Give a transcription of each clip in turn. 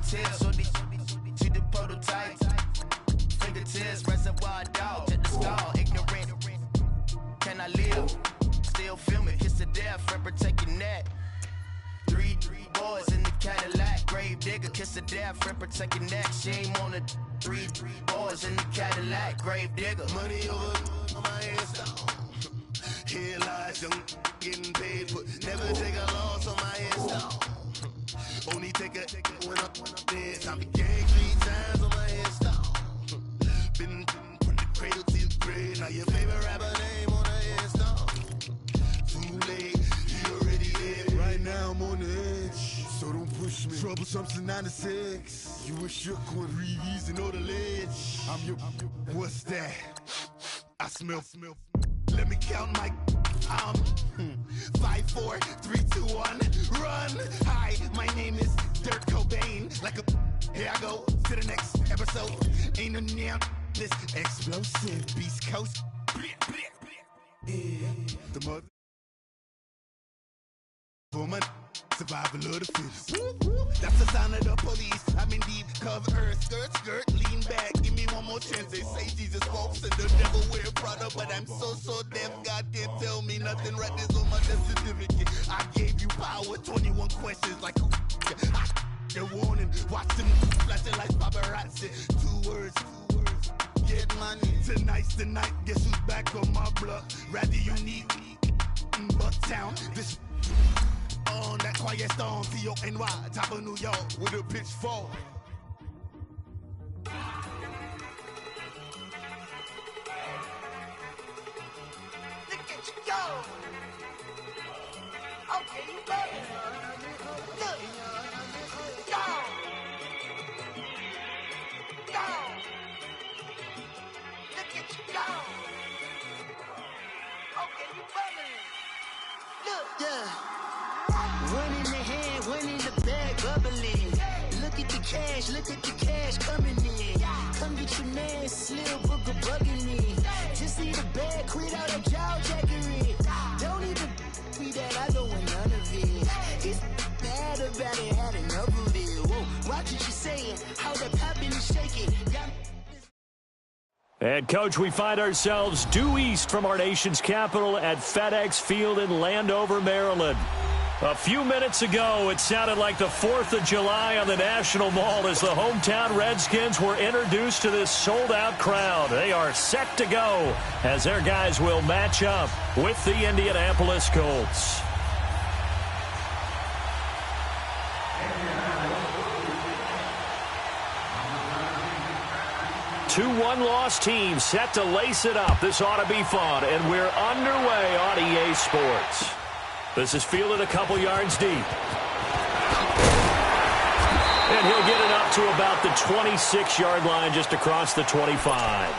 tips. So these the prototypes. Fingertips, reservoir dog, check the skull. Ignorant, can I live? Still film it, hits the death, friend protect your neck. Three boys in the Cadillac, grave digger, kiss the death, friend protect your neck. Shame on the three boys in the Cadillac, grave digger. Money over on my headstone. Here lies young, getting paid for. Never take a loss on my headstone. Only take a when I'm dead. I be gang 3 times on my headstone. Been from the cradle to the grave. Now your favorite rapper name on the headstone. Too late, you already dead. Right now I'm on the edge, so don't push me. Troublesome to 96. You wish you could reason know the ledge. I'm your. What's that? I smell. Let me count my. 5, 4, 3, 2, 1, run. Hi, my name is Dirk Cobain. Like a. Here I go to the next episode. Ain't no damn this explosive Beast Coast. Yeah, the mother. For my survival of the fittest. That's the sound of the police. I'm in deep cover earth. Skirt, lean back. Give me one more chance. They say Jesus walks and the devil wear Prada, but I'm so deaf. God can't tell me nothing. Right this on my death certificate. I gave you power. 21 questions like who? The warning. Watch them flashing like paparazzi. 2 words. Get money. Tonight's the night. Guess who's back on my block? Rather unique. Bucktown. This. On that quiet storm, T-O-N-Y, top of New York, with a pitchfork. Look at you go! Okay, you love it. Look! Go! Go! Look at you go! Okay, you bubbling. Look! Yeah! One in the hand, one in the bag, bubbling. Look at the cash coming in. Come get your man, Slim Booker bugging me. Just need a bag, quit out a jaw jackery. Don't even be that, I don't want none of it. It's bad about it, had enough of it. Whoa, watch what you saying, how the popping and shaking. And, Coach, we find ourselves due east from our nation's capital at FedEx Field in Landover, Maryland. A few minutes ago, it sounded like the 4th of July on the National Mall as the hometown Redskins were introduced to this sold-out crowd. They are set to go as their guys will match up with the Indianapolis Colts. Two one-loss teams set to lace it up. This ought to be fun, and we're underway on EA Sports. This is fielded a couple yards deep. And he'll get it up to about the 26-yard line, just across the 25.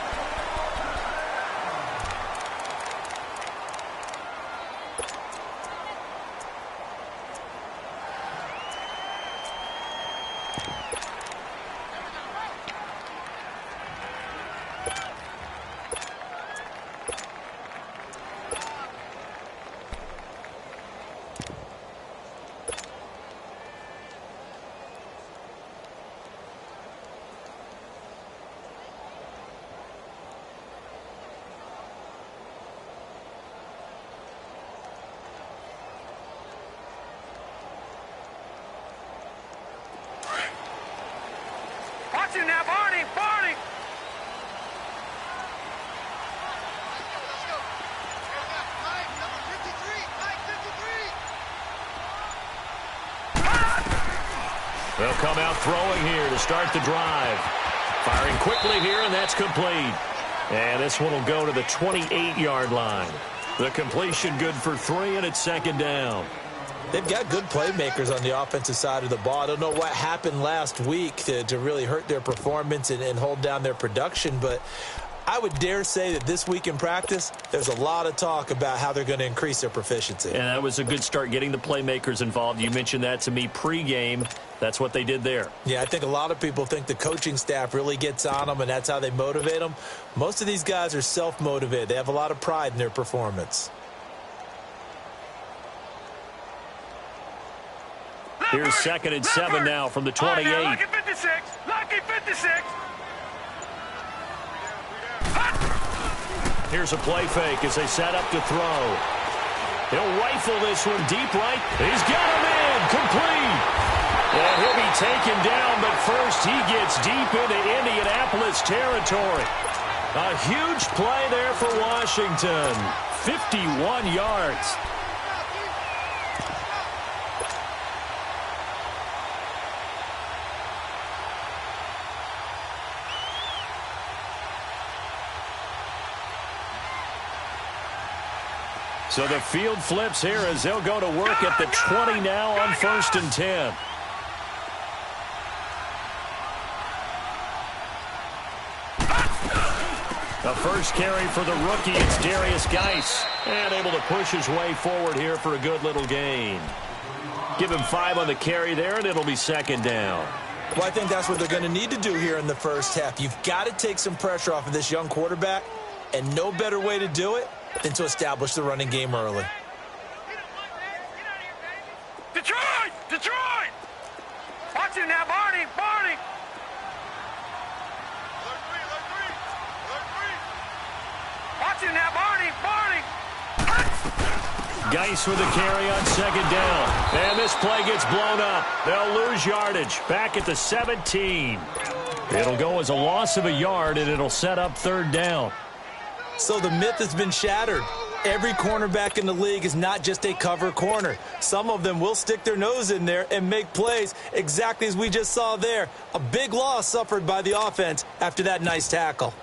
Now, Barney! They'll come out throwing here to start the drive. Firing quickly here, and that's complete. And this one will go to the 28-yard line. The completion good for 3, and it's 2nd down. They've got good playmakers on the offensive side of the ball. I don't know what happened last week to really hurt their performance and hold down their production, but I would dare say that this week in practice, there's a lot of talk about how they're going to increase their proficiency. And that was a good start, getting the playmakers involved. You mentioned that to me pregame. That's what they did there. Yeah, I think a lot of people think the coaching staff really gets on them, and that's how they motivate them. Most of these guys are self-motivated. They have a lot of pride in their performance. Here's 2nd and 7 now from the 28. 56. Lucky 56. Here's a play fake as they set up to throw. He'll rifle this one deep right. He's got him in. Complete. And he'll be taken down, but first he gets deep into Indianapolis territory. A huge play there for Washington. 51 yards. So the field flips here as they'll go to work at the 20 now on 1st and 10. The first carry for the rookie, it's Darius Geis. And able to push his way forward here for a good little gain. Give him 5 on the carry there, and it'll be 2nd down. Well, I think that's what they're going to need to do here in the first half. You've got to take some pressure off of this young quarterback, and no better way to do it than to establish the running game early. Detroit! Detroit! Watch it now, Barney! Barney! Watch it now, Barney! Barney! Geis with a carry on 2nd down. And this play gets blown up. They'll lose yardage. Back at the 17. It'll go as a loss of a yard, and it'll set up 3rd down. So the myth has been shattered. Every cornerback in the league is not just a cover corner. Some of them will stick their nose in there and make plays exactly as we just saw there. A big loss suffered by the offense after that nice tackle.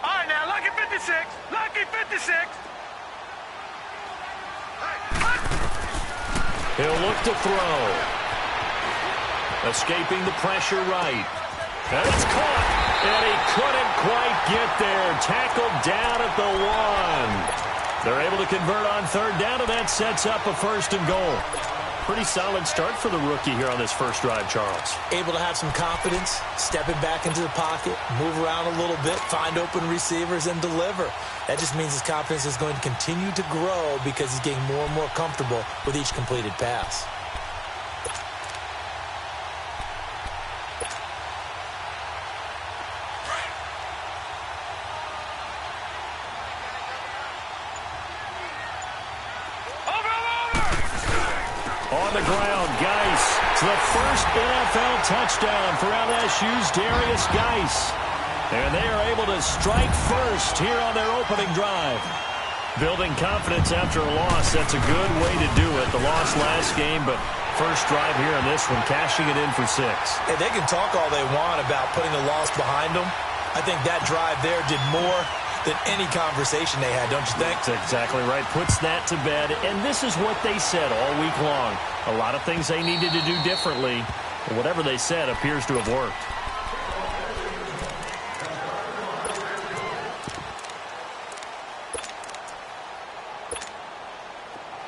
All right, now, lucky 56. Lucky 56. He'll look to throw. Escaping the pressure right. And it's caught. And he couldn't quite get there. Tackled down at the 1. They're able to convert on 3rd down, and that sets up a 1st and goal. Pretty solid start for the rookie here on this first drive, Charles. Able to have some confidence, stepping back into the pocket, move around a little bit, find open receivers, and deliver. That just means his confidence is going to continue to grow because he's getting more and more comfortable with each completed pass. On the ground, Geis. It's the first NFL touchdown for LSU's Darius Geis. And they are able to strike first here on their opening drive. Building confidence after a loss, that's a good way to do it. The loss last game, but first drive here on this one, cashing it in for 6. Hey, they can talk all they want about putting a loss behind them. I think that drive there did more than any conversation they had, don't you think? That's exactly right. Puts that to bed. And this is what they said all week long. A lot of things they needed to do differently. And whatever they said appears to have worked.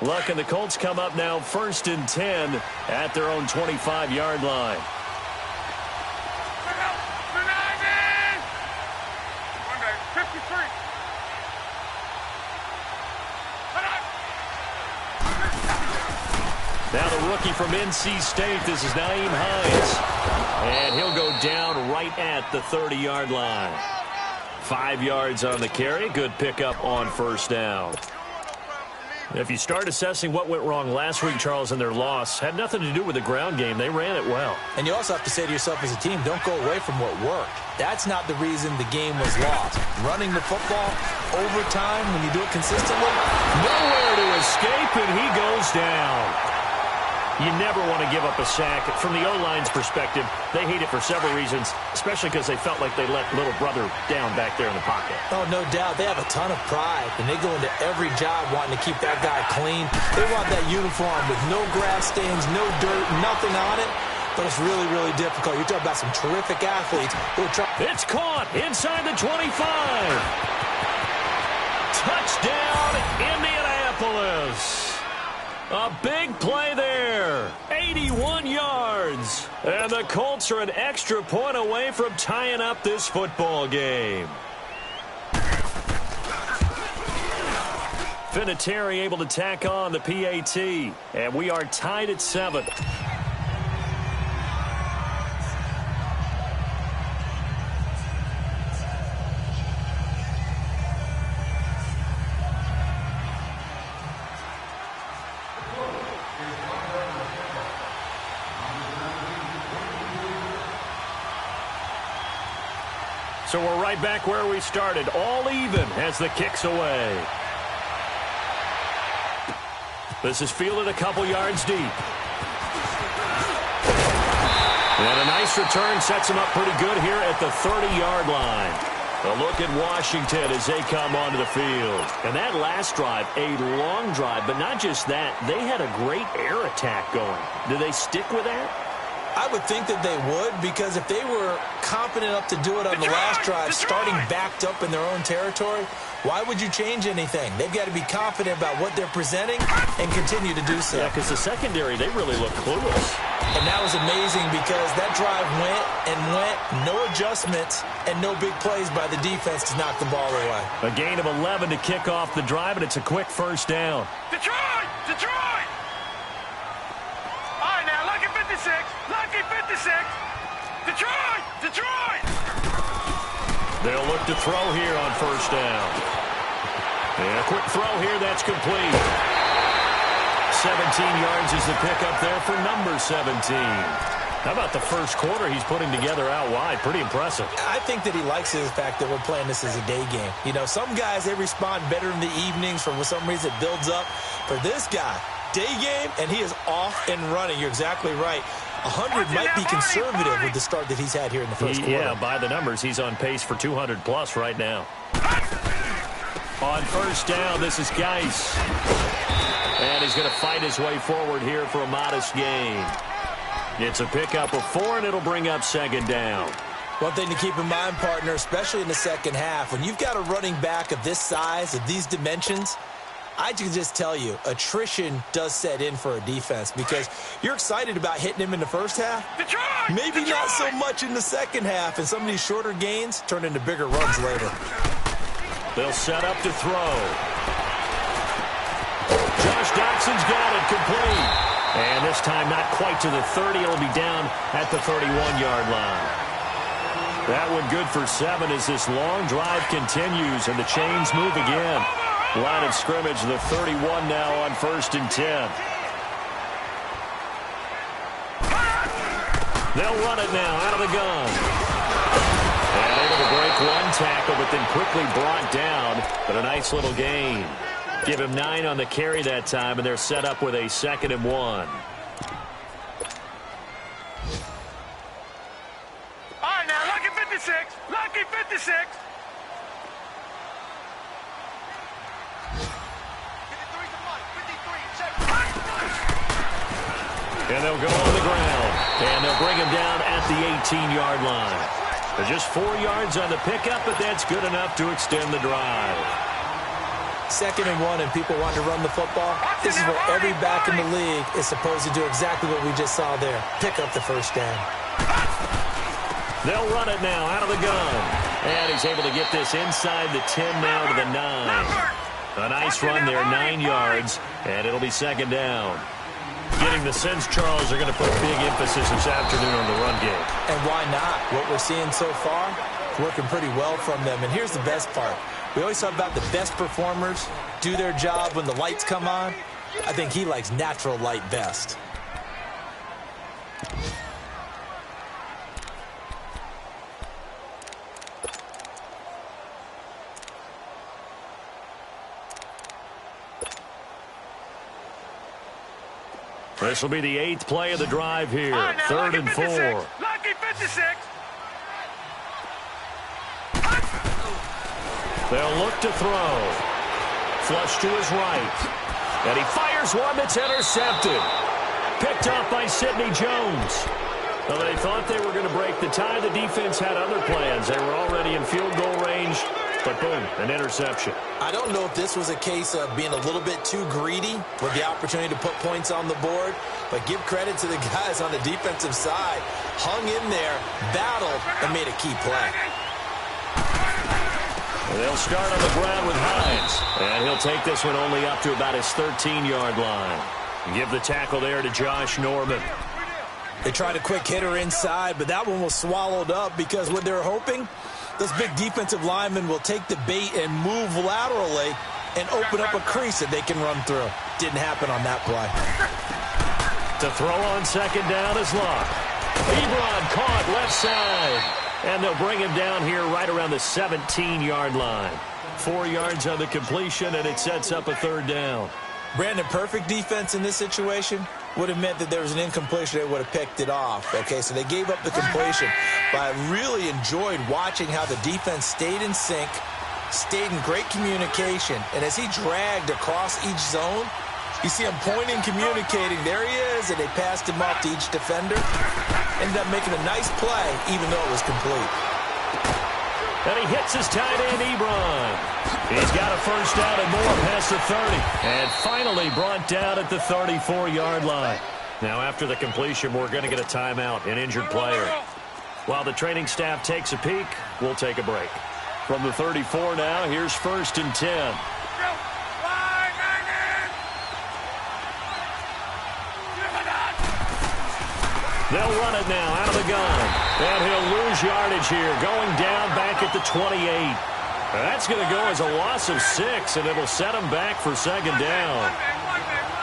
Luck and the Colts come up now 1st and 10 at their own 25-yard line. Now the rookie from NC State, this is Nyheim Hines. And he'll go down right at the 30-yard line. 5 yards on the carry. Good pickup on 1st down. If you start assessing what went wrong last week, Charles, in their loss, had nothing to do with the ground game. They ran it well. And you also have to say to yourself as a team, don't go away from what worked. That's not the reason the game was lost. Running the football, overtime, when you do it consistently. Nowhere to escape, and he goes down. You never want to give up a sack. From the O-line's perspective, they hate it for several reasons, especially because they felt like they let little brother down back there in the pocket. Oh, no doubt. They have a ton of pride, and they go into every job wanting to keep that guy clean. They want that uniform with no grass stains, no dirt, nothing on it. But it's really, really difficult. You're talking about some terrific athletes who are trying. It's caught inside the 25. Touchdown, Indianapolis. A big play there. 81 yards. And the Colts are an extra point away from tying up this football game. Vinatieri able to tack on the PAT. And we are tied at 7. So we're right back where we started, all even as the kick's away. This is fielded a couple yards deep. And a nice return sets him up pretty good here at the 30-yard line. A look at Washington as they come onto the field. And that last drive, a long drive, but not just that. They had a great air attack going. Do they stick with that? I would think that they would, because if they were confident enough to do it on the last drive, starting backed up in their own territory, why would you change anything? They've got to be confident about what they're presenting and continue to do so. Yeah, because the secondary, they really look clueless. And that was amazing because that drive went and went, no adjustments, and no big plays by the defense to knock the ball away. A gain of 11 to kick off the drive, and it's a quick first down. Detroit! Detroit! All right, now, lucky 56. Lucky 56. Detroit! Detroit! They'll look to throw here on first down. And a quick throw here, that's complete. 17 yards is the pickup there for number 17. How about the first quarter he's putting together out wide? Pretty impressive. I think that he likes the fact that we're playing this as a day game. You know, some guys, they respond better in the evenings. For some reason, it builds up. For this guy, day game, and he is off and running. You're exactly right. 100 might be conservative with the start that he's had here in the first quarter. Yeah, by the numbers, he's on pace for 200-plus right now. On first down, this is Geis. And he's going to fight his way forward here for a modest gain. It's a pickup of 4, and it'll bring up second down. One thing to keep in mind, partner, especially in the second half, when you've got a running back of this size, of these dimensions, I can just tell you, attrition does set in for a defense because you're excited about hitting him in the first half. Detroit! Maybe Detroit! not so much in the second half, and some of these shorter gains turn into bigger runs later. They'll set up to throw. Josh Doxson's got it complete. And this time not quite to the 30. It'll be down at the 31-yard line. That one good for 7 as this long drive continues and the chains move again. Line of scrimmage, the 31 now on 1st and 10. They'll run it now out of the gun. And able to break one tackle, but then quickly brought down. But a nice little gain. Give him 9 on the carry that time, and they're set up with a 2nd and 1. All right, now, lucky 56. Lucky 56. And they'll go on the ground. And they'll bring him down at the 18-yard line. They're just 4 yards on the pickup, but that's good enough to extend the drive. 2nd and 1, and people want to run the football. This is where every back in the league is supposed to do exactly what we just saw there. Pick up the first down. They'll run it now out of the gun. And he's able to get this inside the 10 now to the 9. A nice run there, 9 yards, and it'll be 2nd down. Getting the sense, Charles, are going to put big emphasis this afternoon on the run game. And why not? What we're seeing so far is working pretty well from them. And here's the best part. We always talk about the best performers do their job when the lights come on. I think he likes natural light best. This will be the 8th play of the drive here. Right, now, 3rd and 4. Lucky 56. They'll look to throw. Flush to his right. And he fires one that's intercepted. Picked off by Sidney Jones. Well, they thought they were going to break the tie. The defense had other plans. They were already in field goal range. But boom, an interception. I don't know if this was a case of being a little bit too greedy with the opportunity to put points on the board, but give credit to the guys on the defensive side. Hung in there, battled, and made a key play. They'll start on the ground with Hines. And he'll take this one only up to about his 13-yard line. Give the tackle there to Josh Norman. They tried a quick hitter inside, but that one was swallowed up because what they're hoping, those big defensive linemen will take the bait and move laterally and open up a crease that they can run through. Didn't happen on that play. To throw on second down is Locke. Ebron caught left side. And they'll bring him down here right around the 17-yard line. 4 yards on the completion, and it sets up a third down. Brandon, perfect defense in this situation would have meant that there was an incompletion. They would have picked it off. Okay, so they gave up the completion. But I really enjoyed watching how the defense stayed in sync, stayed in great communication. And as he dragged across each zone, you see him pointing, communicating. There he is, and they passed him off to each defender. Ended up making a nice play, even though it was complete. And he hits his tight end, Ebron. He's got a first down and more past the 30. And finally brought down at the 34-yard line. Now, after the completion, we're going to get a timeout, an injured player. While the training staff takes a peek, we'll take a break. From the 34 now, here's 1st and 10. They'll run it now out of the gun. And he'll lose yardage here, going down back at the 28. That's going to go as a loss of 6, and it'll set him back for second down.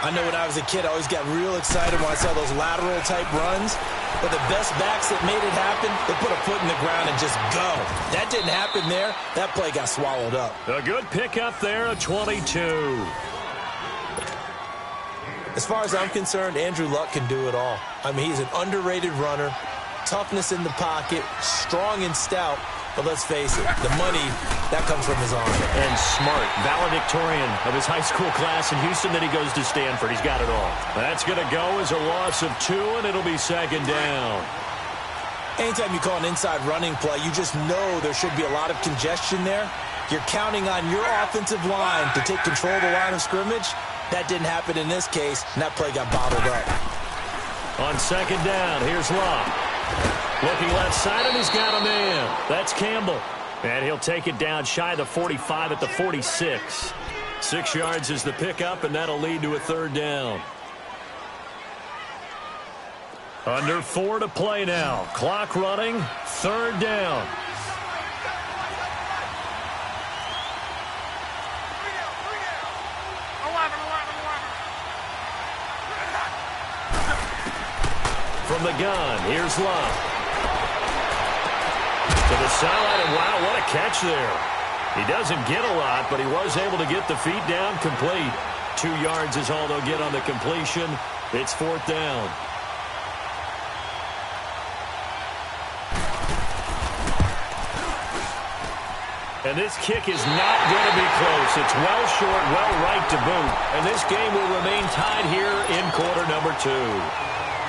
I know when I was a kid, I always got real excited when I saw those lateral-type runs. But the best backs that made it happen, they put a foot in the ground and just go. That didn't happen there. That play got swallowed up. A good pickup there, a 22. As far as I'm concerned, Andrew Luck can do it all. I mean, he's an underrated runner, toughness in the pocket, strong and stout. But let's face it, the money, that comes from his arm. And smart, valedictorian of his high school class in Houston, then he goes to Stanford. He's got it all. That's going to go as a loss of 2, and it'll be second down. Anytime you call an inside running play, you just know there should be a lot of congestion there. You're counting on your offensive line to take control of the line of scrimmage. That didn't happen in this case, and that play got bottled up. On second down, here's Locke. Looking left side, and he's got a man. That's Campbell. And he'll take it down shy of the 45 at the 46. 6 yards is the pickup, and that'll lead to a third down. Under 4 to play now. Clock running, third down. From the gun, here's Love. To the sideline, and wow, what a catch there. He doesn't get a lot, but he was able to get the feet down complete. 2 yards is all they'll get on the completion. It's fourth down. And this kick is not going to be close. It's well short, well right to boot. And this game will remain tied here in quarter number 2.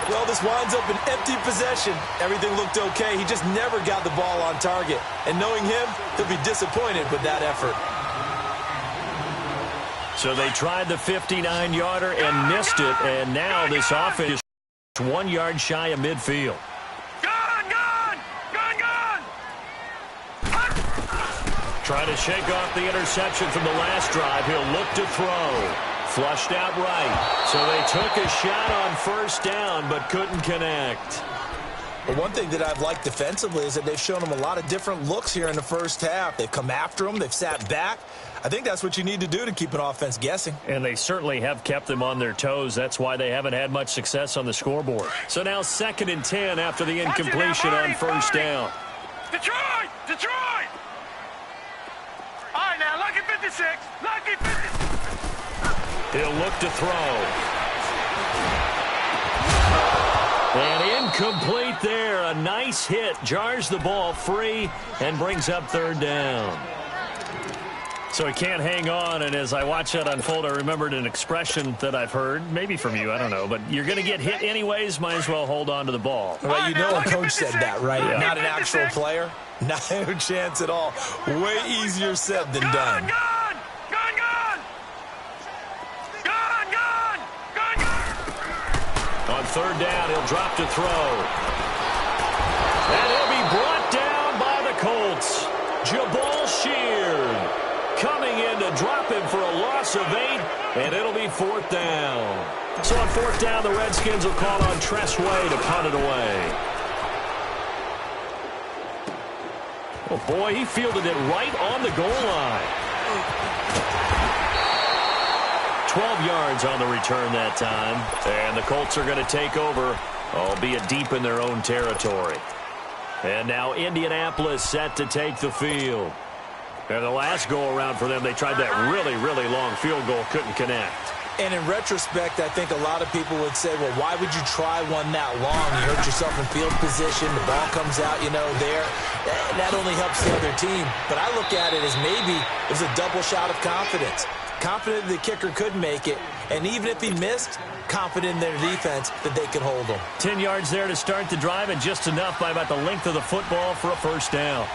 Well, this winds up an empty possession. Everything looked okay. He just never got the ball on target. And knowing him, he'll be disappointed with that effort. So they tried the 59-yarder and missed it. And now this offense is 1 yard shy of midfield. Trying to shake off the interception from the last drive. He'll look to throw. Flushed out right. So they took a shot on first down, but couldn't connect. Well, one thing that I've liked defensively is that they've shown him a lot of different looks here in the first half. They've come after him. They've sat back. I think that's what you need to do to keep an offense guessing. And they certainly have kept them on their toes. That's why they haven't had much success on the scoreboard. So now 2nd and 10 after the incompletion on first down. Detroit! Detroit! All right, now, lucky 56. Lucky 56. He'll look to throw. And incomplete there. A nice hit. Jars the ball free and brings up third down. So he can't hang on, and as I watch that unfold, I remembered an expression that I've heard, maybe from you, I don't know, but you're going to get hit anyways, might as well hold on to the ball. Well, you know a coach said that, right? Yeah. Not an actual player. Not a chance at all. Way easier said than done. On third down, he'll drop to throw. And he'll be brought down by the Colts. Jabal Sheard. coming in to drop him for a loss of 8, and it'll be 4th down. So on 4th down, the Redskins will call on Tressway to punt it away. Oh, boy, he fielded it right on the goal line. 12 yards on the return that time. And the Colts are going to take over, albeit deep in their own territory. And now Indianapolis set to take the field. And the last go-around for them, they tried that really, really long field goal, couldn't connect. And in retrospect, I think a lot of people would say, well, why would you try one that long? You hurt yourself in field position. The ball comes out, there. That only helps the other team. But I look at it as maybe it was a double shot of confidence. Confident the kicker could make it. And even if he missed, confident in their defense that they could hold him. 10 yards there to start the drive, and just enough by about the length of the football for a first down.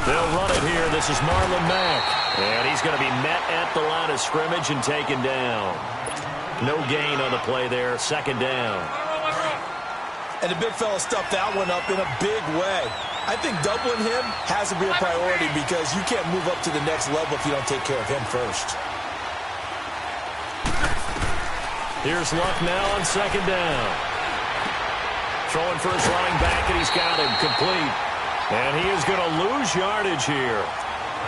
They'll run it here. This is Marlon Mack. And he's going to be met at the line of scrimmage and taken down. No gain on the play there. 2nd down. And the big fella stuffed that one up in a big way. I think doubling him has to be a priority because you can't move up to the next level if you don't take care of him first. Here's Luck now on 2nd down. Throwing for his running back, and he's got him complete. And he is going to lose yardage here.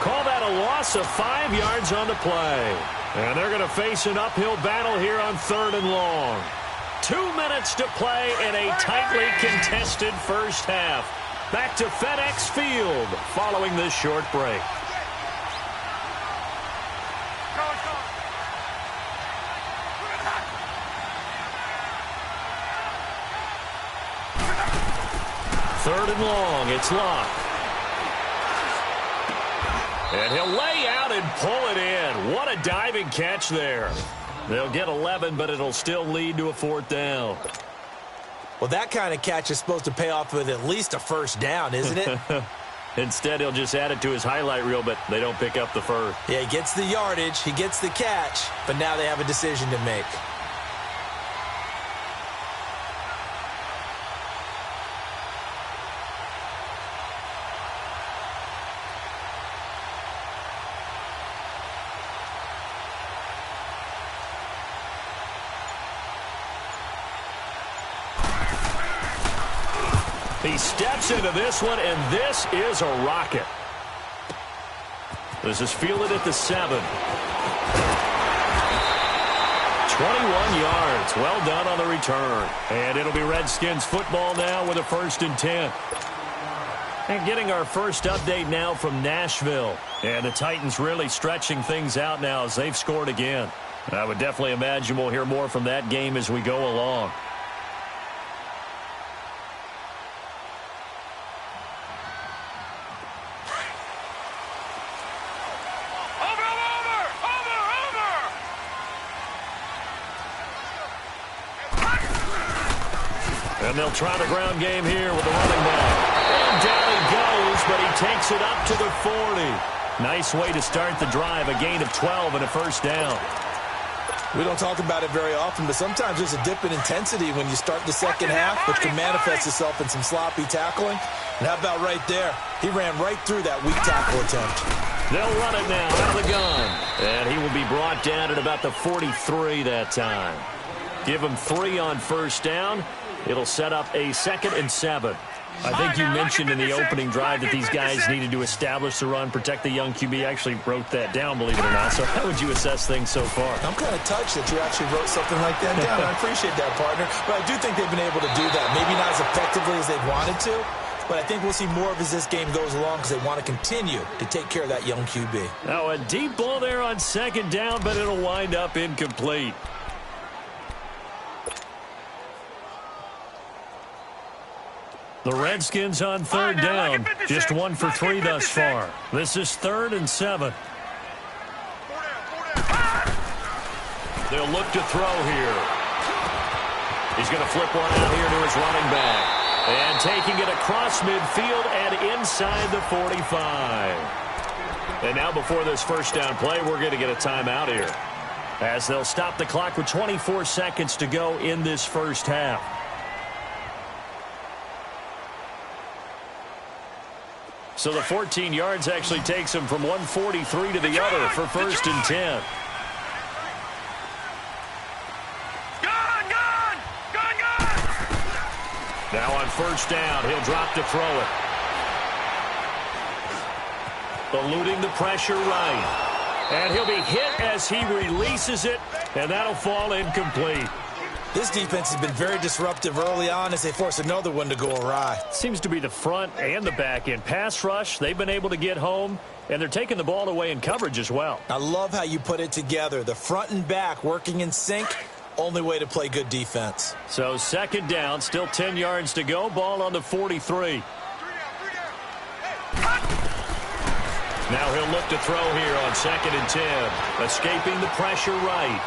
Call that a loss of 5 yards on the play. And they're going to face an uphill battle here on 3rd and long. 2 minutes to play in a tightly contested first half. Back to FedEx Field following this short break. Third and long, it's Luck. And he'll lay out and pull it in. What a diving catch there. They'll get 11, but it'll still lead to a 4th down. Well, that kind of catch is supposed to pay off with at least a first down, isn't it? Instead, he'll just add it to his highlight reel, but they don't pick up the first. Yeah, he gets the yardage, he gets the catch, but now they have a decision to make. He steps into this one, and this is a rocket. This is fielded at the 7. 21 yards. Well done on the return. And it'll be Redskins football now with a 1st and 10. And getting our first update now from Nashville. And the Titans really stretching things out now as they've scored again. I would definitely imagine we'll hear more from that game as we go along. And they'll try the ground game here with the running back. And down he goes, but he takes it up to the 40. Nice way to start the drive, a gain of 12 and a first down. We don't talk about it very often, but sometimes there's a dip in intensity when you start the second half, which can manifest itself in some sloppy tackling. And how about right there? He ran right through that weak tackle attempt. They'll run it now out of the gun. And he will be brought down at about the 43 that time. Give him 3 on first down. It'll set up a 2nd and 7. I think you mentioned in the opening drive that these guys needed to establish the run, protect the young QB. Actually wrote that down, believe it or not. So how would you assess things so far? I'm kind of touched that you actually wrote something like that down. I appreciate that, partner. But I do think they've been able to do that. Maybe not as effectively as they wanted to, but I think we'll see more of as this game goes along because they want to continue to take care of that young QB. Now a deep ball there on 2nd down, but it'll wind up incomplete. The Redskins on 3rd down. Just 1 for 3 thus far. This is 3rd and 7. They'll look to throw here. He's going to flip one out here to his running back. And taking it across midfield and inside the 45. And now before this first down play, we're going to get a timeout here, as they'll stop the clock with 24 seconds to go in this first half. So the 14 yards actually takes him from 143 to the other for 1st and 10. Now on 1st down, he'll drop to throw it. Eluding the pressure right. And he'll be hit as he releases it, and that'll fall incomplete. This defense has been very disruptive early on as they force another one to go awry. Seems to be the front and the back end. Pass rush, they've been able to get home, and they're taking the ball away in coverage as well. I love how you put it together. The front and back working in sync. Only way to play good defense. So 2nd down, still 10 yards to go. Ball on the 43. Now he'll look to throw here on 2nd and 10. Escaping the pressure right.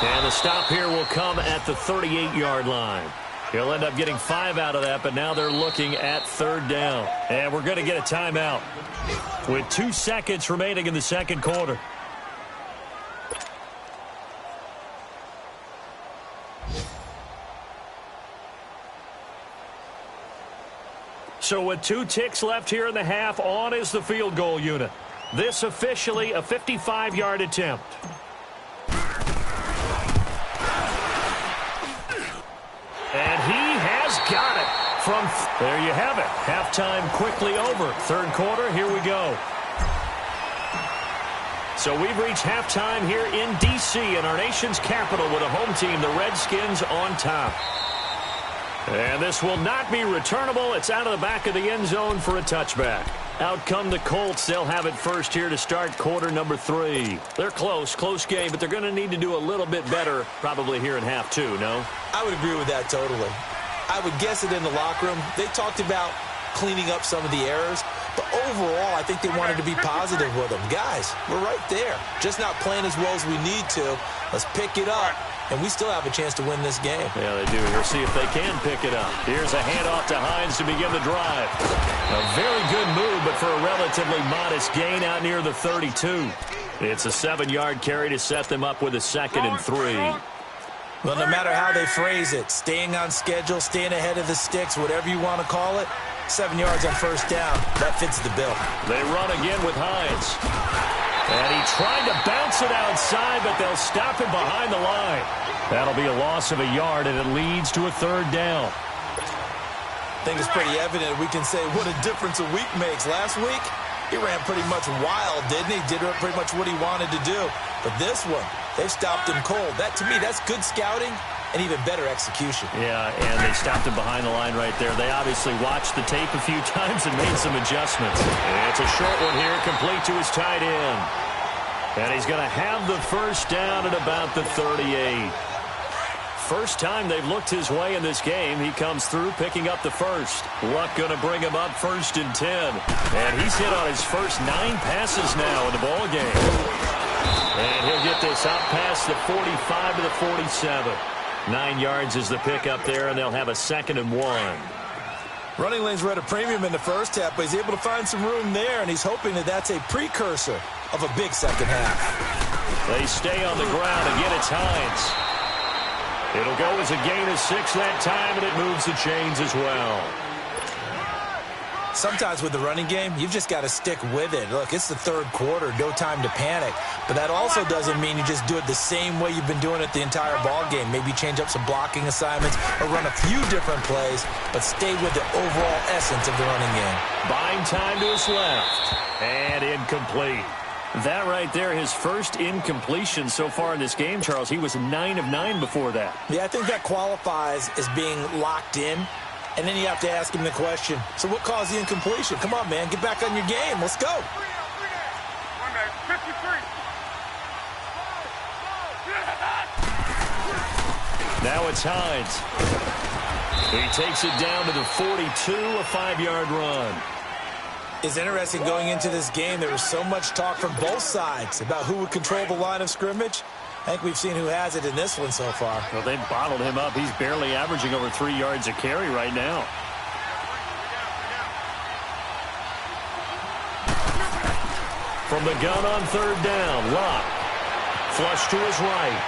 And the stop here will come at the 38-yard line. He'll end up getting 5 out of that, but now they're looking at 3rd down. And we're going to get a timeout with 2 seconds remaining in the 2nd quarter. So with 2 ticks left here in the half, on is the field goal unit. This officially a 55-yard attempt. And he has got it. There you have it. Halftime quickly over. 3rd quarter, here we go. So we've reached halftime here in D.C. in our nation's capital with a home team, the Redskins, on top. And this will not be returnable. It's out of the back of the end zone for a touchback. Out come the Colts. They'll have it first here to start quarter number 3. They're close game, but they're going to need to do a little bit better probably here in half 2, no? I would agree with that totally. I would guess it in the locker room. They talked about cleaning up some of the errors, but overall I think they wanted to be positive with them. Guys, we're right there. Just not playing as well as we need to. Let's pick it up. And we still have a chance to win this game. Yeah, they do. We'll see if they can pick it up. Here's a handoff to Hines to begin the drive. A very good move, but for a relatively modest gain out near the 32. It's a 7-yard carry to set them up with a 2nd and 3. Well, no matter how they phrase it, staying on schedule, staying ahead of the sticks, whatever you want to call it, 7 yards on 1st down, that fits the bill. They run again with Hines. And he tried to bounce it outside, but they'll stop him behind the line. That'll be a loss of a yard, and it leads to a 3rd down. I think it's pretty evident we can say what a difference a week makes. Last week, he ran pretty much wild, didn't he? Did pretty much what he wanted to do. But this one, they've stopped him cold. That, to me, that's good scouting and even better execution. Yeah, and they stopped him behind the line right there. They obviously watched the tape a few times and made some adjustments. And it's a short one here, complete to his tight end. And he's going to have the 1st down at about the 38. First time they've looked his way in this game. He comes through picking up the 1st. Luck going to bring him up 1st and 10. And he's hit on his first 9 passes now in the ball game. And he'll get this out past the 45 to the 47. 9 yards is the pickup there, and they'll have a 2nd and 1. Running lanes were at a premium in the first half, but he's able to find some room there, and he's hoping that that's a precursor of a big second half. They stay on the ground. Again, it's Hines. It'll go as a gain of 6 that time, and it moves the chains as well. Sometimes with the running game, you've just got to stick with it. Look, it's the 3rd quarter, no time to panic. But that also doesn't mean you just do it the same way you've been doing it the entire ball game. Maybe change up some blocking assignments or run a few different plays, but stay with the overall essence of the running game. Buying time to his left. And incomplete. That right there, his first incompletion so far in this game, Charles. He was 9 of 9 before that. Yeah, I think that qualifies as being locked in. And then you have to ask him the question, so what caused the incompletion? Come on, man, get back on your game. Let's go. 53. Now it's Hines. He takes it down to the 42, a 5-yard run. It's interesting going into this game. There was so much talk from both sides about who would control the line of scrimmage. I think we've seen who has it in this one so far. Well, they've bottled him up. He's barely averaging over 3 yards a carry right now. From the gun on 3rd down, Locke. Flush to his right.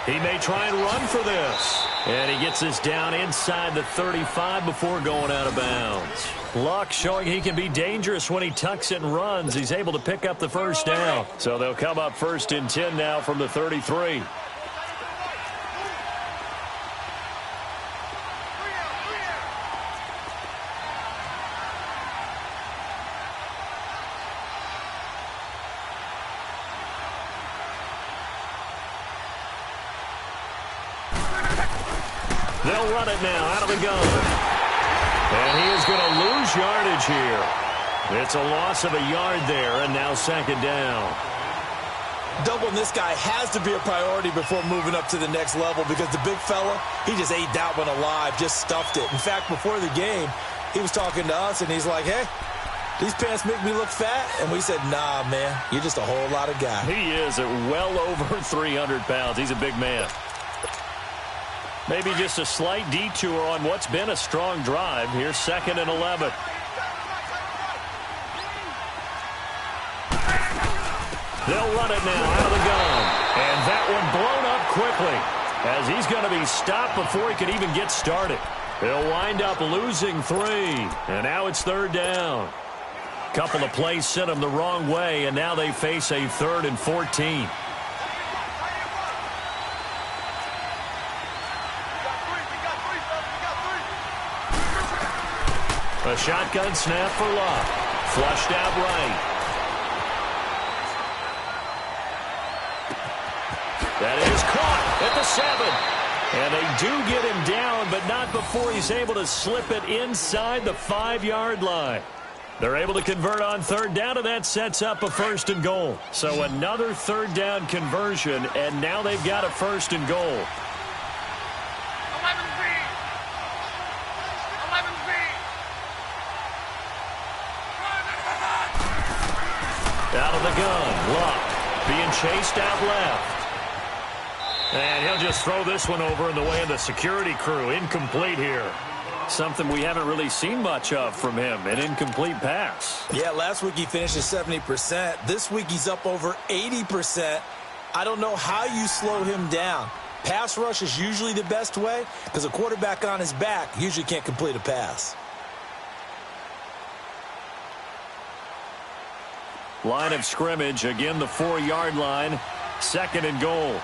He may try and run for this. And he gets this down inside the 35 before going out of bounds. Luck showing he can be dangerous when he tucks it and runs. He's able to pick up the first down. So they'll come up 1st and 10 now from the 33. They'll run it now out of the gun. And he is going to lose yardage here. It's a loss of a yard there, and now 2nd down. Doubling this guy has to be a priority before moving up to the next level because the big fella, he just ate that one alive, just stuffed it. In fact, before the game, he was talking to us, and he's like, hey, these pants make me look fat? And we said, nah, man, you're just a whole lot of guy. He is at well over 300 pounds. He's a big man. Maybe just a slight detour on what's been a strong drive. Here's 2nd and 11. They'll run it now out of the gun. And that one blown up quickly as he's going to be stopped before he can even get started. They'll wind up losing 3. And now it's 3rd down. Couple of plays sent them the wrong way, and now they face a 3rd and 14. A shotgun snap for Luck. Flushed out right. That is caught at the 7. And they do get him down, but not before he's able to slip it inside the 5-yard line. They're able to convert on 3rd down, and that sets up a 1st and goal. So another 3rd down conversion, and now they've got a 1st and goal. Out of the gun, Luck being chased out left. And he'll just throw this one over in the way of the security crew. Incomplete here. Something we haven't really seen much of from him, an incomplete pass. Yeah, last week he finished at 70%. This week he's up over 80%. I don't know how you slow him down. Pass rush is usually the best way because a quarterback on his back usually can't complete a pass. Line of scrimmage, again the 4-yard line, 2nd and goal.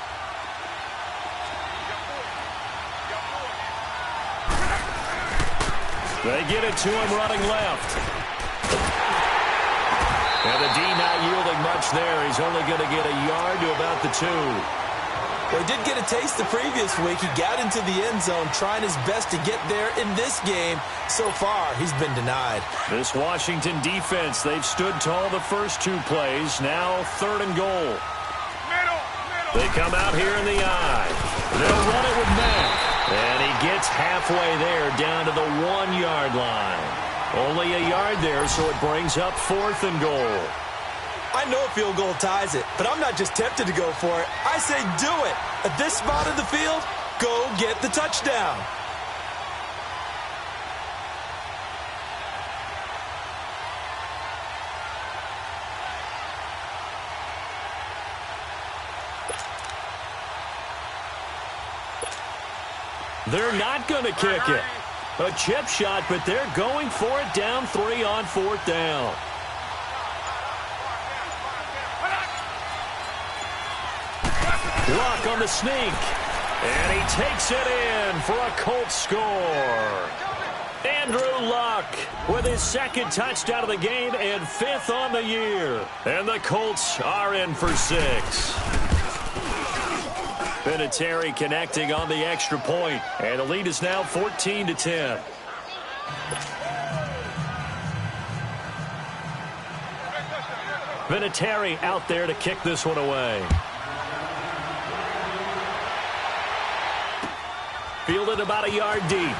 They get it to him running left. And the D not yielding much there. He's only going to get a yard to about the 2. Well, he did get a taste the previous week. He got into the end zone trying his best to get there in this game. So far, he's been denied. This Washington defense, they've stood tall the first 2 plays. Now 3rd and goal. They come out here in the eye. They'll run it with Mack. And he gets halfway there down to the 1-yard line. Only a yard there, so it brings up 4th and goal. I know a field goal ties it, but I'm not just tempted to go for it. I say do it. At this spot of the field, go get the touchdown. They're not going to kick it. A chip shot, but they're going for it down 3 on 4th down. Luck on the sneak. And he takes it in for a Colts score. Andrew Luck with his 2nd touchdown of the game and 5th on the year. And the Colts are in for 6. Vinatieri connecting on the extra point, and the lead is now 14-10. Vinatieri out there to kick this one away. Fielded about a yard deep.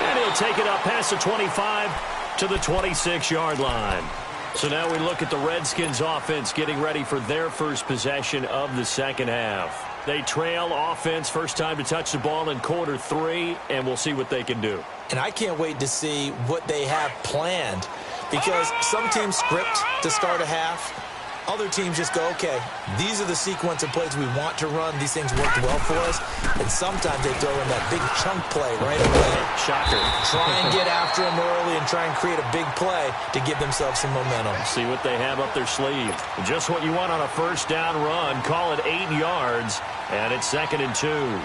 And he'll take it up past the 25 to the 26-yard line. So now we look at the Redskins offense getting ready for their first possession of the second half. They trail offense, first time to touch the ball in quarter 3, and we'll see what they can do. And I can't wait to see what they have planned because some teams script to start a half. Other teams just go, okay, these are the sequence of plays we want to run. These things worked well for us. And sometimes they throw in that big chunk play right away. Shocker. Try and get after them early and try and create a big play to give themselves some momentum. See what they have up their sleeve. Just what you want on a first down run. Call it 8 yards, and it's 2nd and 2.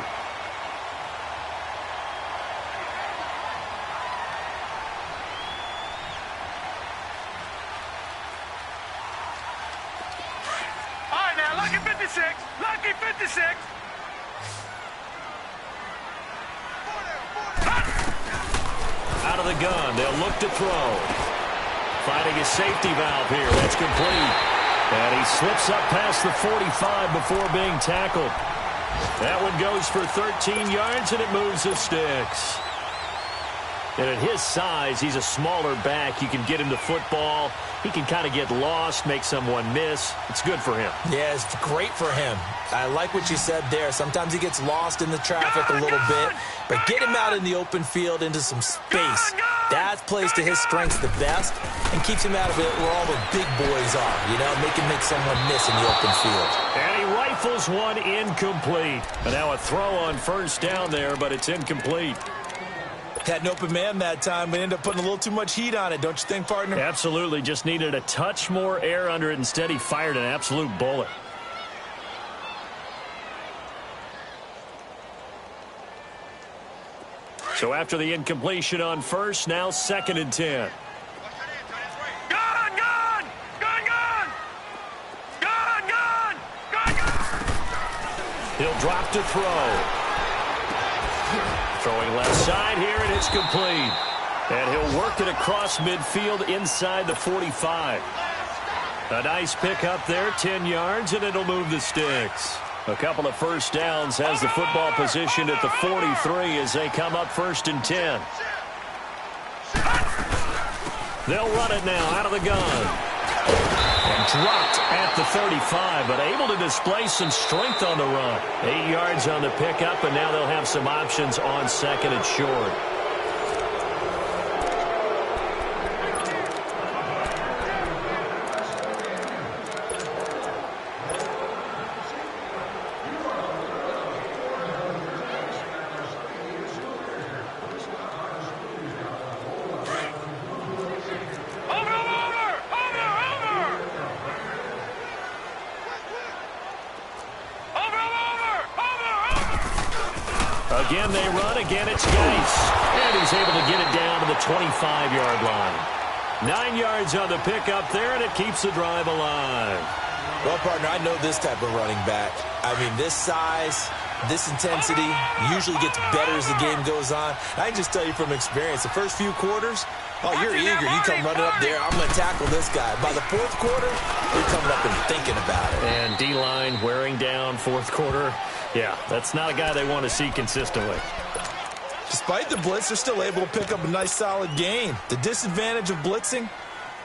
Lucky 56! Lucky 56! Out of the gun. They'll look to throw. Finding his safety valve here. That's complete. And he slips up past the 45 before being tackled. That one goes for 13 yards, and it moves the sticks. And at his size, he's a smaller back. You can get him the football. He can kind of get lost, make someone miss. It's good for him. Yeah, it's great for him. I like what you said there. Sometimes he gets lost in the traffic a little bit. But get him out in the open field into some space. That plays to his strengths the best and keeps him out of it where all the big boys are. You know, make him make someone miss in the open field. And he rifles one incomplete. And now a throw on first down there, but it's incomplete. Had an open man that time, but ended up putting a little too much heat on it, don't you think, partner? Absolutely. Just needed a touch more air under it. Instead, he fired an absolute bullet. So after the incompletion on first, now 2nd and 10. Gun! Gun! Gun! Gun! Gun! Gun! Gun! Gun! He'll drop to throw. Throwing left side here, and it's complete. And he'll work it across midfield inside the 45. A nice pick up there, 10 yards, and it'll move the sticks. A couple of first downs, has the football positioned at the 43 as they come up 1st and 10. They'll run it now out of the gun. And dropped at the 35, but able to display some strength on the run. 8 yards on the pickup, and now they'll have some options on 2nd and short. Again, they run. Again, it's Geis. And he's able to get it down to the 25-yard line. 9 yards on the pickup there, and it keeps the drive alive. Well, partner, I know this type of running back. I mean, this size, this intensity usually gets better as the game goes on. I can just tell you from experience, the first few quarters, oh, you're eager. You come running up there, I'm going to tackle this guy. By the 4th quarter, you're coming up and thinking about it. And D-line wearing down 4th quarter. Yeah, that's not a guy they want to see consistently. Despite the blitz, they're still able to pick up a nice, solid gain. The disadvantage of blitzing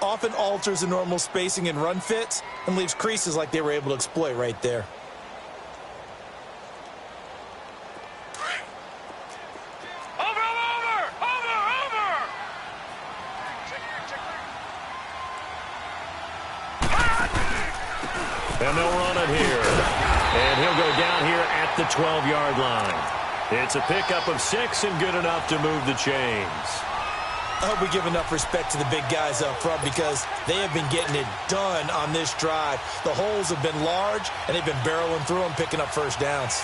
often alters the normal spacing and run fits and leaves creases like they were able to exploit right there. And they'll run it here. And he'll go down here at the 12-yard line. It's a pickup of 6 and good enough to move the chains. I hope we give enough respect to the big guys up front because they have been getting it done on this drive. The holes have been large, and they've been barreling through them, picking up first downs.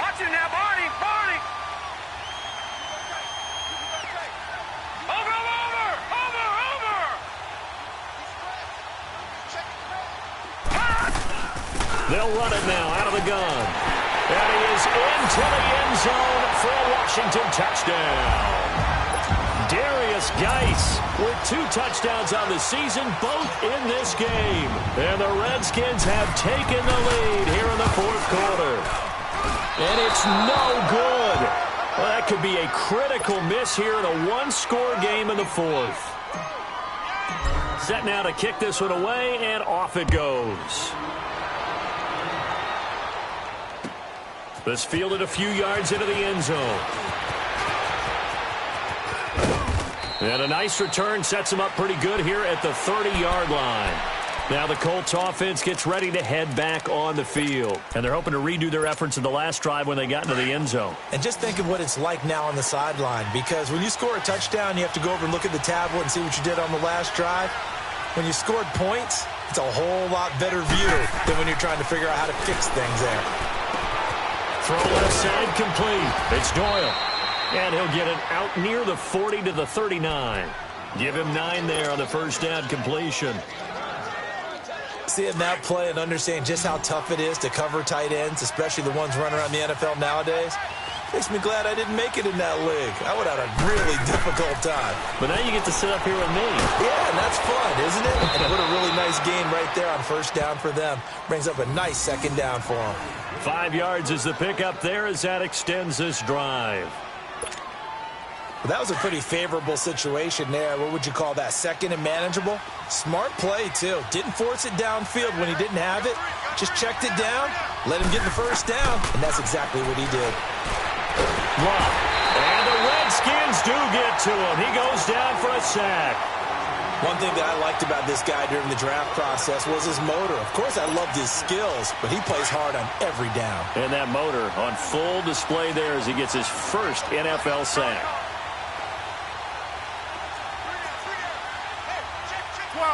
Watch it now, Barney! Barney! Over! They'll run it now out of the gun. And he is into the end zone for a Washington touchdown. Darius Geis with 2 touchdowns on the season, both in this game. And the Redskins have taken the lead here in the 4th quarter. And it's no good. Well, that could be a critical miss here in a 1-score game in the 4th. Set now to kick this one away, and off it goes. This fielded a few yards into the end zone. And a nice return sets them up pretty good here at the 30-yard line. Now the Colts offense gets ready to head back on the field. And they're hoping to redo their efforts in the last drive when they got into the end zone. And just think of what it's like now on the sideline, because when you score a touchdown, you have to go over and look at the tablet and see what you did on the last drive. When you scored points, it's a whole lot better view than when you're trying to figure out how to fix things there. Throw left side complete. It's Doyle. And he'll get it out near the 40 to the 39. Give him 9 there on the first down completion. Seeing that play and understanding just how tough it is to cover tight ends, especially the ones running around the NFL nowadays, makes me glad I didn't make it in that league. I would have had a really difficult time. But now you get to sit up here with me. Yeah, and that's fun, isn't it? And what a really nice gain right there on first down for them. Brings up a nice second down for them. 5 yards is the pickup there as that extends this drive. Well, that was a pretty favorable situation there. What would you call that? Second and manageable? Smart play, too. Didn't force it downfield when he didn't have it. Just checked it down, let him get the first down, and that's exactly what he did. Wow. And the Redskins do get to him. He goes down for a sack. One thing that I liked about this guy during the draft process was his motor. Of course, I loved his skills, but he plays hard on every down. And that motor on full display there as he gets his first NFL sack. 12.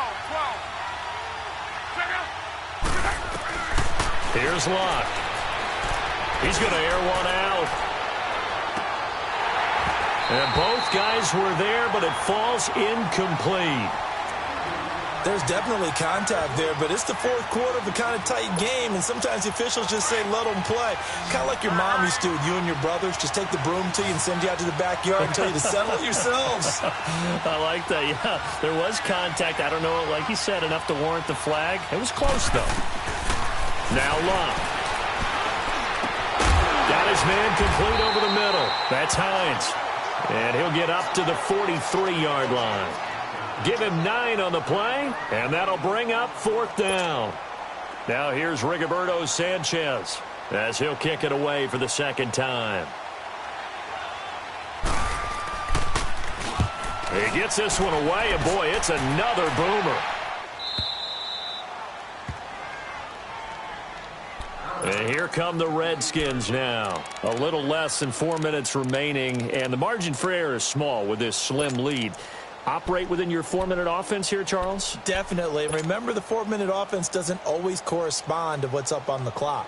Here's Locke. He's going to air one out. And both guys were there, but it falls incomplete. There's definitely contact there, but it's the fourth quarter of a kind of tight game, and sometimes the officials just say, let them play. Kind of like your mom used to with you and your brothers. Just take the broom to you and send you out to the backyard and tell you to settle it yourselves. I like that, yeah. There was contact. I don't know, like you said, enough to warrant the flag. It was close, though. Now Locke. Got his man complete over the middle. That's Hines. And he'll get up to the 43-yard line. Give him 9 on the play, and that'll bring up fourth down. Now here's Rigoberto Sanchez as he'll kick it away for the second time. He gets this one away, and boy, it's another boomer. And here come the Redskins now. A little less than 4 minutes remaining, and the margin for error is small with this slim lead. Operate within your 4-minute offense here, Charles? Definitely. Remember, the 4-minute offense doesn't always correspond to what's up on the clock.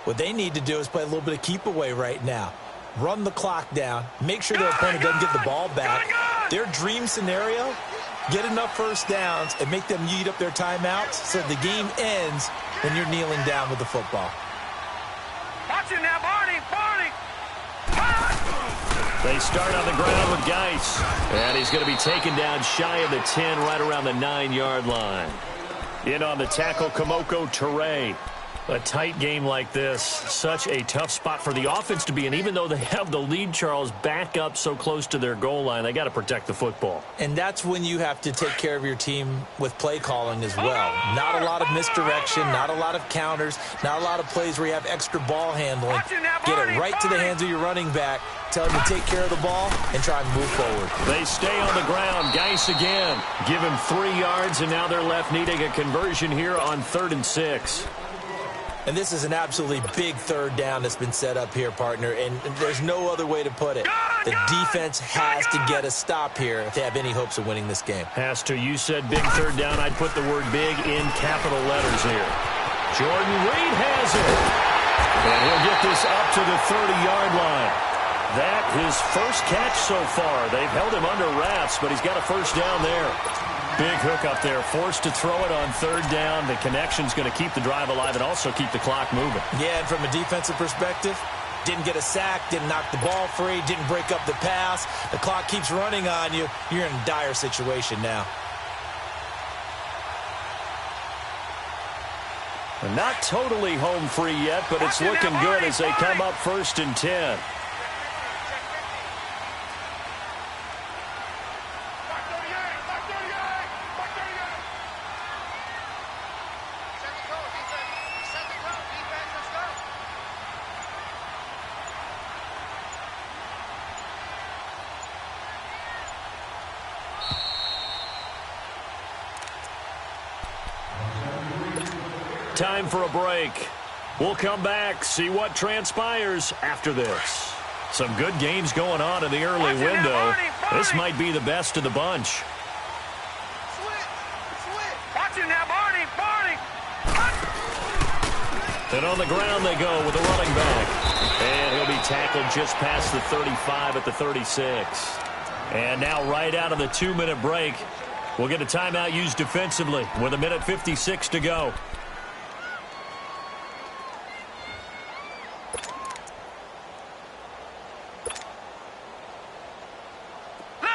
What they need to do is play a little bit of keep away right now. Run the clock down. Make sure their opponent doesn't get the ball back. Their dream scenario, get enough first downs and make them eat up their timeouts so the game ends when you're kneeling down with the football. Watch it now, Barney. They start on the ground with Geis. And he's going to be taken down shy of the 10, right around the 9-yard line. In on the tackle, Kamoko Toure. A tight game like this, such a tough spot for the offense to be in. Even though they have the lead, Charles, back up so close to their goal line, they got to protect the football. And that's when you have to take care of your team with play calling as well. Not a lot of misdirection, not a lot of counters, not a lot of plays where you have extra ball handling. Get it right to the hands of your running back. Tell him to take care of the ball and try and move forward. They stay on the ground. Geis again. Give him 3 yards, and now they're left needing a conversion here on 3rd and 6. And this is an absolutely big third down that's been set up here, partner, and there's no other way to put it. The defense has to get a stop here if they have any hopes of winning this game. Has to. You said big third down. I'd put the word big in capital letters here. Jordan Reed has it. And he'll get this up to the 30-yard line. That his first catch so far. They've held him under wraps, but he's got a first down there. Big hook up there, forced to throw it on 3rd down. The connection's going to keep the drive alive and also keep the clock moving. Yeah, and from a defensive perspective, didn't get a sack, didn't knock the ball free, didn't break up the pass. The clock keeps running on you. You're in a dire situation now. Not totally home free yet, but it's looking good as they come up 1st and 10. time for a break. We'll come back, see what transpires after this. Some good games going on in the early window. This might be the best of the bunch. Watch it now, Barney. And on the ground they go with the running back. And he'll be tackled just past the 35 at the 36. And now right out of the 2-minute break, we'll get a timeout used defensively with 1:56 to go.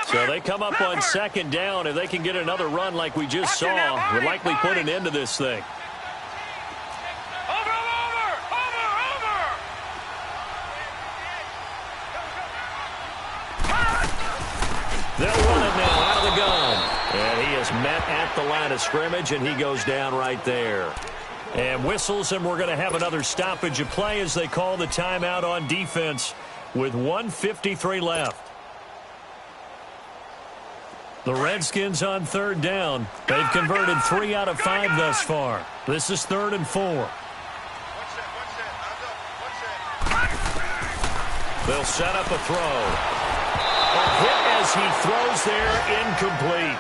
So they come up on second down. If they can get another run like we just saw, would likely put an end to this thing. Over. They'll run it now out of the gun. And he is met at the line of scrimmage, and he goes down right there. And whistles, and we're going to have another stoppage of play as they call the timeout on defense with 1:53 left. The Redskins on third down. They've converted 3 out of 5 thus far. This is 3rd and 4. They'll set up a throw. A hit as he throws there, incomplete.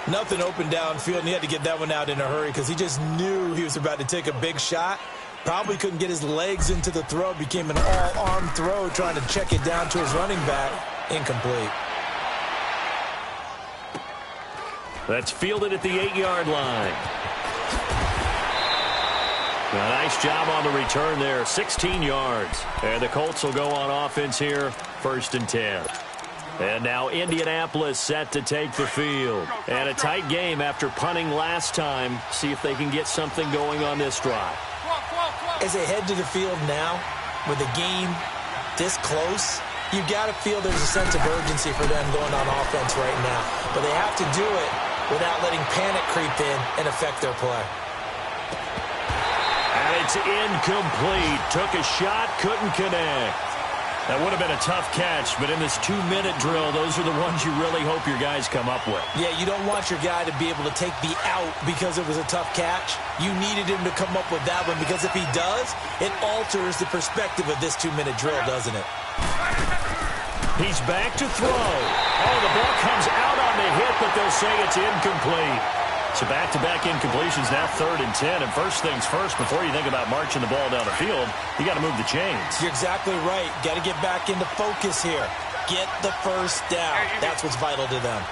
Nothing open downfield, and he had to get that one out in a hurry because he just knew he was about to take a big shot. Probably couldn't get his legs into the throw. Became an all-arm throw trying to check it down to his running back. Incomplete. That's fielded at the 8-yard line. A nice job on the return there, 16 yards. And the Colts will go on offense here, 1st and 10. And now Indianapolis set to take the field. And a tight game after punting last time. See if they can get something going on this drive. As they head to the field now, with the game this close, you've got to feel there's a sense of urgency for them going on offense right now. But they have to do it without letting panic creep in and affect their play. And it's incomplete. Took a shot, couldn't connect. That would have been a tough catch, but in this 2-minute drill, those are the ones you really hope your guys come up with. Yeah, you don't want your guy to be able to take the out because it was a tough catch. You needed him to come up with that one because if he does, it alters the perspective of this 2-minute drill, doesn't it? He's back to throw. Oh, the ball comes out on the hit, but they'll say it's incomplete. So back-to-back incompletions, now 3rd and 10. And first things first, before you think about marching the ball down the field, you got to move the chains. You're exactly right. Got to get back into focus here. Get the first down. That's what's vital to them.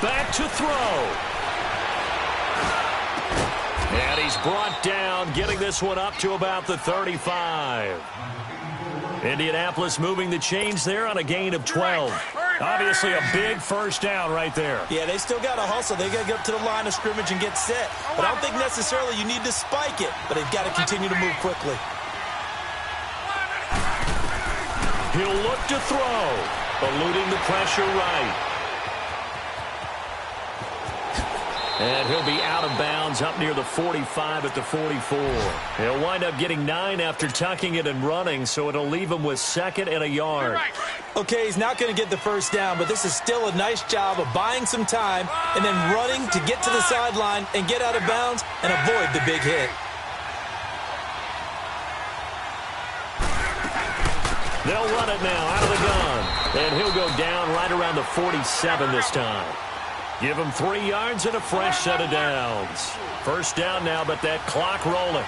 Back to throw. And he's brought down, getting this one up to about the 35. Indianapolis moving the chains there on a gain of 12. Obviously a big first down right there. Yeah, they still got to hustle. They got to get up to the line of scrimmage and get set. But I don't think necessarily you need to spike it, but they've got to continue to move quickly. He'll look to throw, eluding the pressure right. And he'll be out of bounds up near the 45 at the 44. He'll wind up getting 9 after tucking it and running, so it'll leave him with 2nd and a yard. Okay, he's not going to get the first down, but this is still a nice job of buying some time and then running to get to the sideline and get out of bounds and avoid the big hit. They'll run it now out of the gun. And he'll go down right around the 47 this time. Give him 3 yards and a fresh set of downs. First down now, but that clock rolling.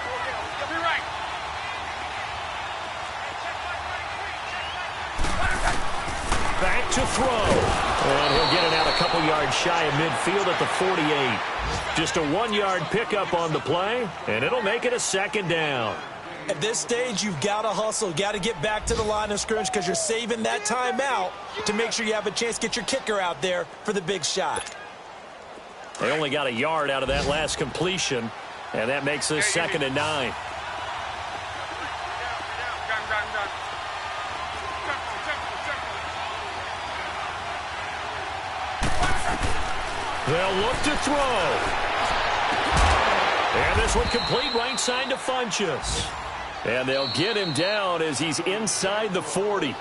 Back to throw. And he'll get it out a couple yards shy of midfield at the 48. Just a 1-yard pickup on the play, and it'll make it a 2nd down. At this stage, you've got to hustle. Got to get back to the line of scrimmage because you're saving that timeout to make sure you have a chance to get your kicker out there for the big shot. They only got a yard out of that last completion, and that makes this 2nd and 9. They'll look to throw. And this one complete right side to Funchess. And they'll get him down as he's inside the 40.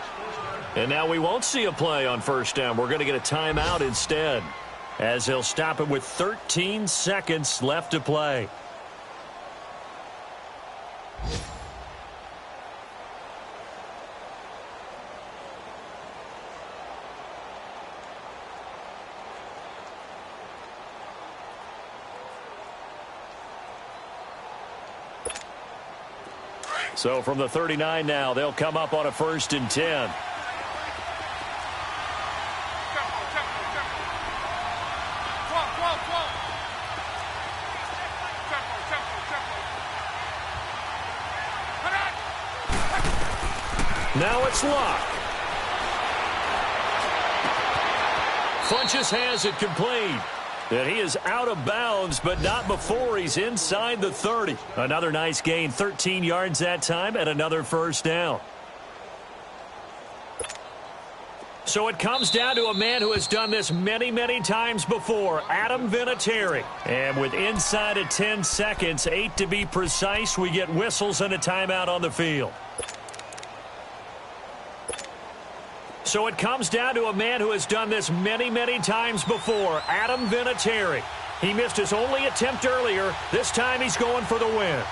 And now we won't see a play on first down. We're going to get a timeout instead. as he'll stop it with 13 seconds left to play. So from the 39 now, they'll come up on a 1st and 10. Now it's Luck. Funches has it complete. And he is out of bounds, but not before he's inside the 30. Another nice gain, 13 yards that time, and another 1st down. So it comes down to a man who has done this many, many times before, Adam Vinatieri. And with inside of 10 seconds, 8 to be precise, we get whistles and a timeout on the field. So it comes down to a man who has done this many, many times before, Adam Vinatieri. He missed his only attempt earlier. This time he's going for the win.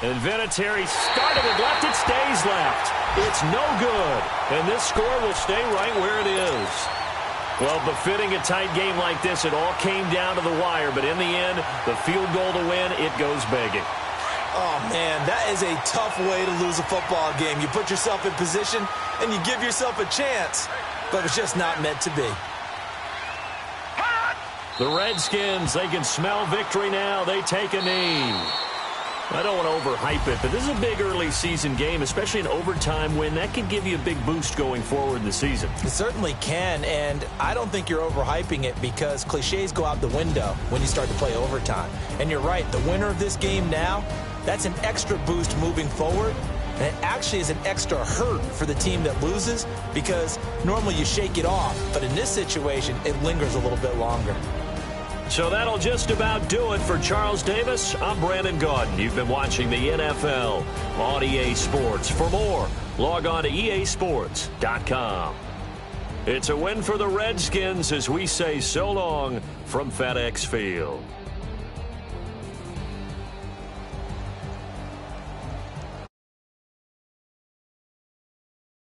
And Vinatieri started it left. It stays left. It's no good. And this score will stay right where it is. Well, befitting a tight game like this, it all came down to the wire. But in the end, the field goal to win, it goes begging. Oh, man, that is a tough way to lose a football game. You put yourself in position, and you give yourself a chance, but it's just not meant to be. The Redskins, they can smell victory now. They take a knee. I don't want to overhype it, but this is a big early season game, especially an overtime win. That can give you a big boost going forward in the season. It certainly can, and I don't think you're overhyping it because cliches go out the window when you start to play overtime. And you're right, the winner of this game now, that's an extra boost moving forward, and it actually is an extra hurt for the team that loses because normally you shake it off, but in this situation, it lingers a little bit longer. So that'll just about do it for Charles Davis. I'm Brandon Gaudin. You've been watching the NFL on EA Sports. For more, log on to easports.com. It's a win for the Redskins as we say so long from FedEx Field.